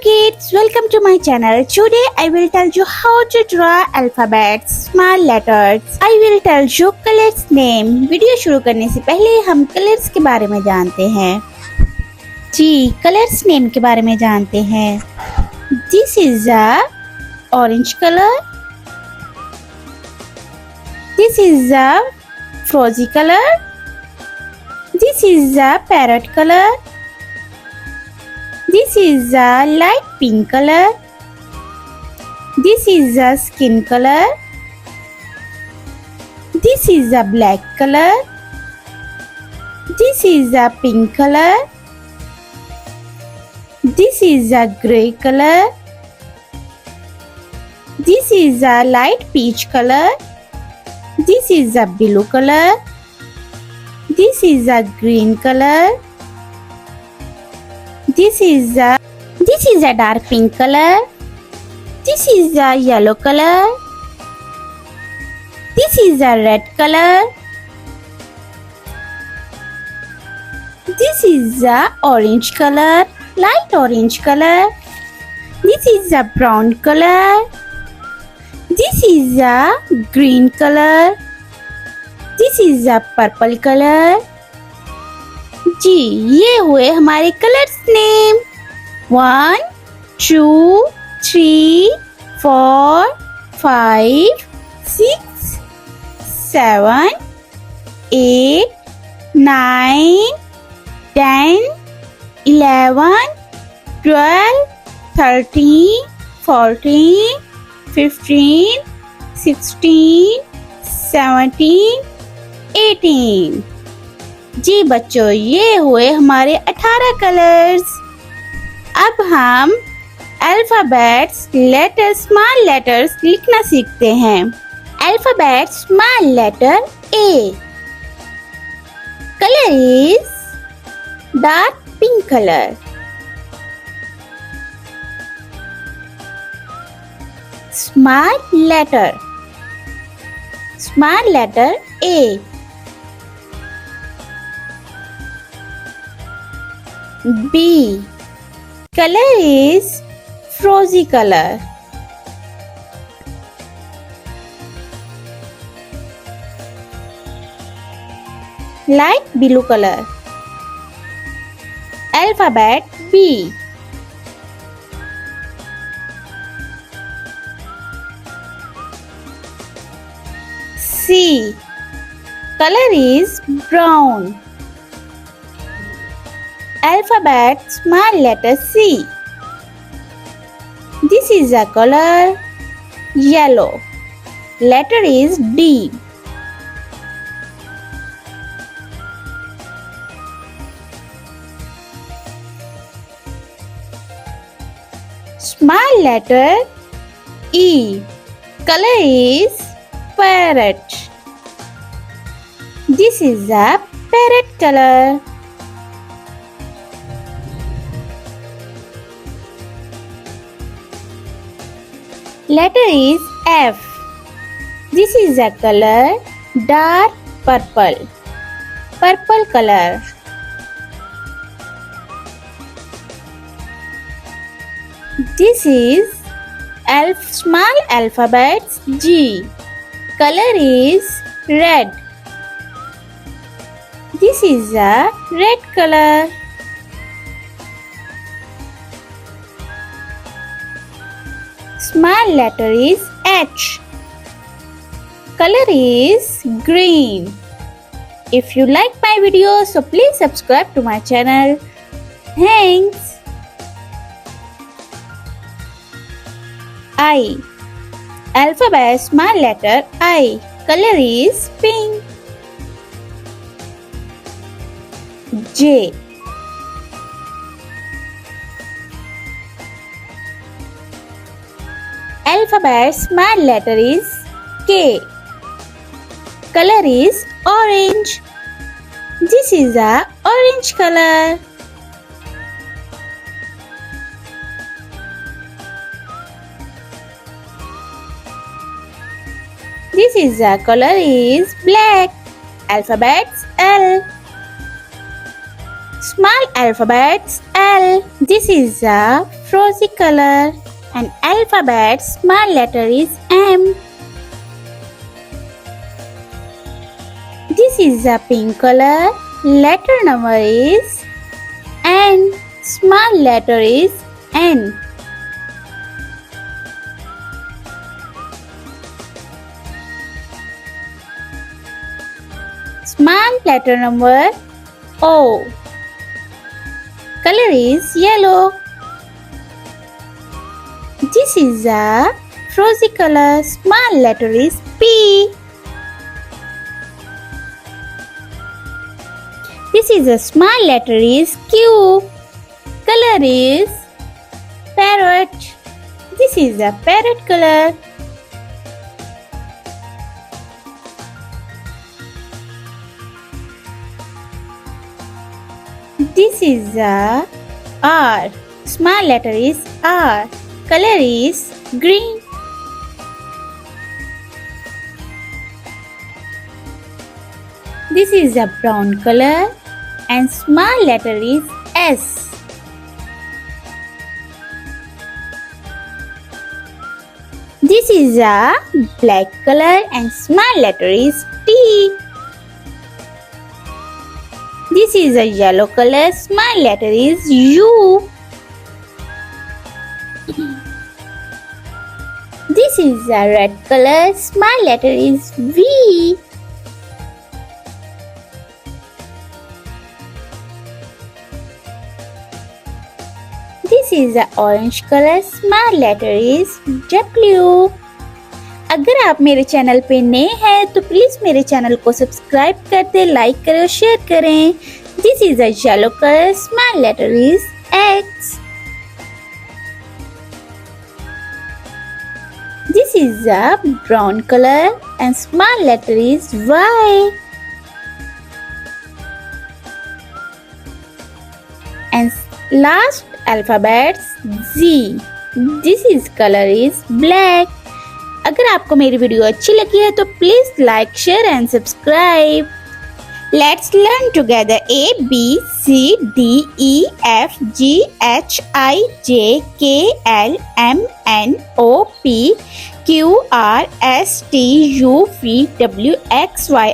kids, welcome to my channel. Today I will tell you how to draw alphabets, small letters. I will tell you colors name. Video शुरू करने से पहले हम colours के बारे में जानते हैं। जी, कलर्स नेम के बारे में जानते हैं। This is a orange color. This is a frozy color. This is a parrot color. This is a light pink color. This is a skin color. This is a black color. This is a pink color. This is a grey color. This is a light peach color. This is a blue color. This is a green color. This is a dark pink color. This is a yellow color. This is a red color. This is a orange color, light orange color. This is a brown color. This is a green color. This is a purple color. जी, ये हुए हमारे colours name. 1, 2, 3, 4, 5, 6, 7, 8, 9, 10, 11, 12, 13, 14, 15, 16, 17, 18। जी बच्चों, ये हुए हमारे 18 colours. अब हम alphabets, letters, small letters लिखना सीखते हैं। Alphabet small letter A. Color is dark pink color. Small letter A. B. Color is frozy color. Light blue color. Alphabet B. C. Color is brown. Alphabet small letter C. This is a color yellow. Letter is D. Small letter E. Color is parrot. This is a parrot color. Letter is F. This is a color dark purple. Purple color. This is small alphabet G. Color is red. This is a red color. Small letter is H. Color is green. If you like my video, so please subscribe to my channel. Thanks. I. Alphabet small letter I. Color is pink. J. Alphabet small letter is K. Color is orange. This is a orange color. This is a color is black. Alphabets L. Small alphabets L. This is a rosy color. An alphabet small letter is M. This is a pink color. Letter number is N. Small letter is N. Small letter number O. Color is yellow. This is a rosy color. Small letter is P. This is a small letter is Q. Color is parrot. This is a parrot color. This is a R. Small letter is R. Color is green. This is a brown color and small letter is S. This is a black color and small letter is T. This is a yellow color, small letter is U. This is a red color, small letter is V. This is a orange color, small letter is W. अगर आप मेरे channel पे नए हैं तो please मेरे channel को subscribe कर दे, लाइक करें और शेयर करें। This is a yellow colour, small letter is X. This is a brown colour and small letter is Y. And last alphabets Z. This is color is black. अगर आपको मेरी video अच्छी लगी है तो please like, share and subscribe. Let's learn together A B C D E F G H I J K L M N O P Q R S T U V W X Y